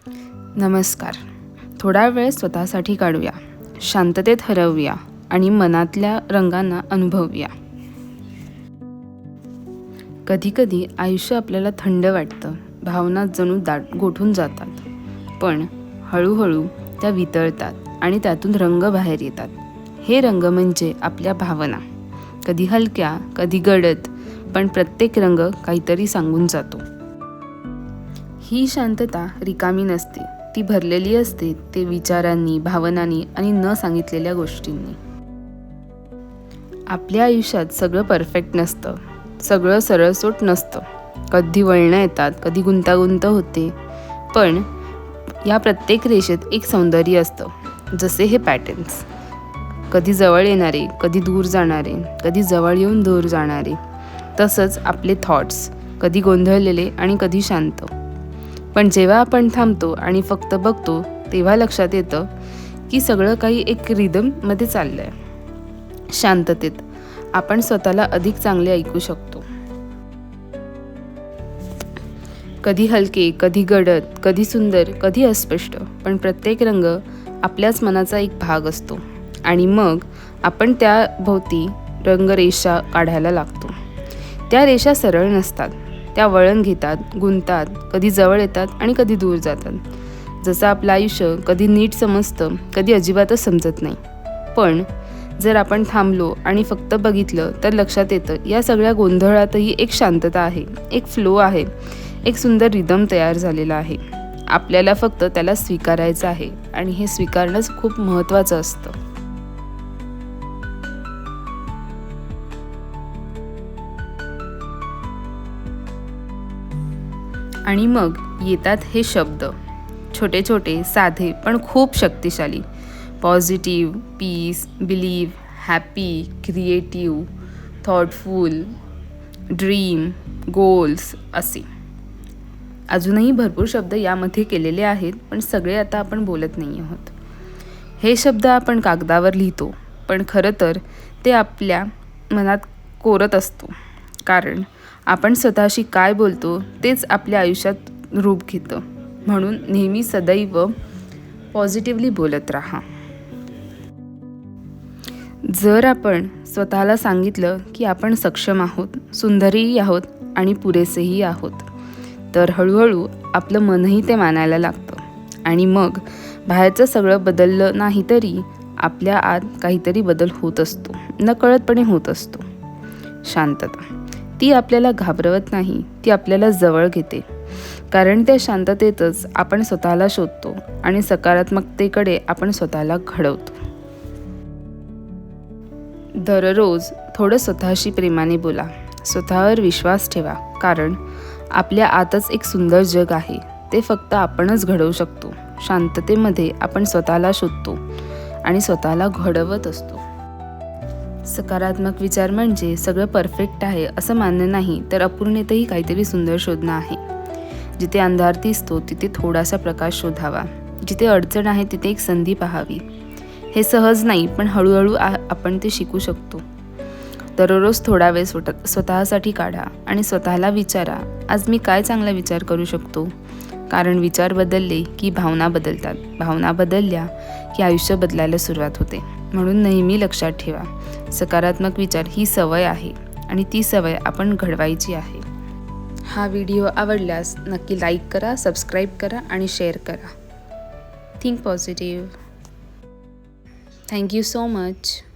नमस्कार. थोडा वेळ स्वतःसाठी काढूया, शांततेत हरवूया आणि मनातल्या रंगांना अनुभवूया. कधीकधी आयुष्य आपल्याला थंड वाटतं, भावना जणू गोठून जातात, पण हळूहळू त्या वितळतात आणि त्यातून रंग बाहेर येतात. हे रंग म्हणजे आपल्या भावना, कधी हलक्या, कधी गडद, पण प्रत्येक रंग काहीतरी सांगून जातो. ही शांतता रिकामी नसते, ती भरलेली असते ते विचारांनी, भावनांनी आणि न सांगितलेल्या गोष्टींनी. आपल्या आयुष्यात सगळं परफेक्ट नसतं, सगळं सरळसोट नसतं. कधी वळणं येतात, कधी गुंतागुंत होते, पण या प्रत्येक रेषेत एक सौंदर्य असतं. जसे हे पॅटर्न्स, कधी जवळ येणारे, कधी दूर जाणारे, कधी जवळ येऊन दूर जाणारे. तसंच आपले थॉट्स, कधी गोंधळलेले आणि कधी शांत. पण जेव्हा आपण थांबतो आणि फक्त बघतो, तेव्हा लक्षात येतं की सगळं काही एक रिदममध्ये चाललं आहे. शांततेत आपण स्वतःला अधिक चांगले ऐकू शकतो. कधी हलके, कधी गडद, कधी सुंदर, कधी अस्पष्ट, पण प्रत्येक रंग आपल्याच मनाचा एक भाग असतो. आणि मग आपण त्या भोवती रंगरेषा काढायला लागतो. त्या रेषा सरळ नसतात, त्या वळण घेतात, गुंतात, कधी जवळ येतात आणि कधी दूर जातात. जसं आपलं आयुष्य कधी नीट समजतं, कधी अजिबातच समजत नाही. पण जर आपण थांबलो आणि फक्त बघितलं तर लक्षात येतं, या सगळ्या गोंधळातही एक शांतता आहे, एक फ्लो आहे, एक सुंदर रिदम तयार झालेला आहे. आपल्याला फक्त त्याला स्वीकारायचं आहे आणि हे स्वीकारणंच खूप महत्त्वाचं असतं. आणि मग येतात हे शब्द, छोटे छोटे, साधे, पण खूप शक्तिशाली. Positive, peace, believe, happy, creative, thoughtful, dream, goals असे. अजूनही भरपूर शब्द यामध्ये केलेले आहेत, पण सगळे आता आपण बोलत नाही आहोत. हे शब्द आपण कागदावर लिहितो, पण खरं तर ते आपल्या मनात कोरत असतो. कारण आपण स्वतःशी काय बोलतो तेच आपल्या आयुष्यात रूप घेतं. म्हणून नेहमी सदैव पॉझिटिव्हली बोलत राहा. जर आपण स्वतःला सांगितलं की आपण सक्षम आहोत, सुंदरही आहोत आणि पुरेसेही आहोत, तर हळूहळू आपलं मनही ते मानायला लागतं. आणि मग बाहेरचं सगळं बदललं नाही तरी आपल्या आत काहीतरी बदल होत असतो, नकळतपणे होत असतो. शांतता, ती आपल्याला घाबरवत नाही, ती आपल्याला जवळ घेते. कारण त्या शांततेतच आपण स्वतःला शोधतो आणि सकारात्मकतेकडे आपण स्वतःला घडवतो. दररोज थोडं स्वतःशी प्रेमाने बोला, स्वतःवर विश्वास ठेवा. कारण आपल्या आतच एक सुंदर जग आहे, ते फक्त आपणच घडवू शकतो. शांततेमध्ये आपण स्वतःला शोधतो आणि स्वतःला घडवत असतो. सकारात्मक विचार म्हणजे सगळं परफेक्ट आहे असं मानणं नाही, तर अपूर्णतेतही काहीतरी सुंदर शोधणं आहे. जिथे अंधार दिसतो तिथे थोडासा प्रकाश शोधावा, जिथे अडचण आहे तिथे एक संधी पाहावी. हे सहज नाही, पण हळूहळू आपण ते शिकू शकतो. दररोज थोडा वेळ स्वतःसाठी काढा आणि स्वतःला विचारा, आज मी काय चांगला विचार करू शकतो. कारण विचार बदलले की भावना बदलतात, भावना बदलल्या की आयुष्य बदलायला सुरुवात होते. म्हणून नेहमी लक्षात ठेवा, सकारात्मक विचार ही सवय आहे आणि ती सवय आपण घडवायची आहे. हा व्हिडिओ आवडल्यास नक्की लाईक करा, सबस्क्राईब करा आणि शेअर करा. Think positive. Thank you so much.